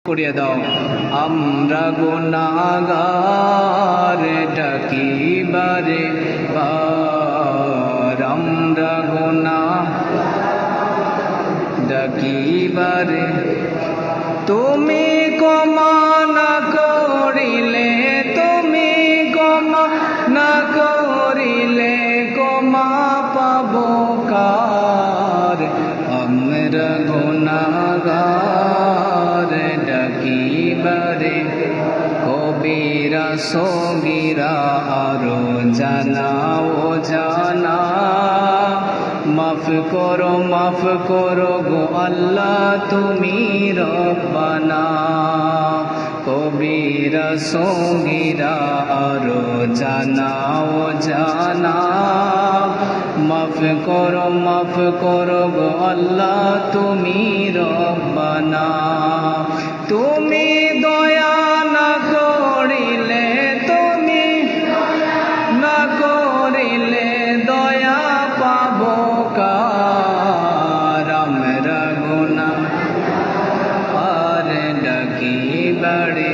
করিয়ে দাও। আমরা গুনাহগার ডাকি বারে বার, আমরা গুনাহ ডাকি বারে, তুমি ক্ষমা না করিলে, তুমি ক্ষমা না করিলে ক্ষমা পাবো কার? আমরা গুনাহগার ডাকি বারে, কবিরা সগীরা আরো জানা ও জানা, মাফ করো গো আল্লাহ তুমি রব্বানা। কবিরা সগীরা আরো জানা ও জানা, মাফ করো গো আল্লাহ তুমি রব্বানা। তুমি দয়া না করিলে, তুমি না করিলে দয়া পাবো কার? আমরা গুনাহগার ডাকি বারে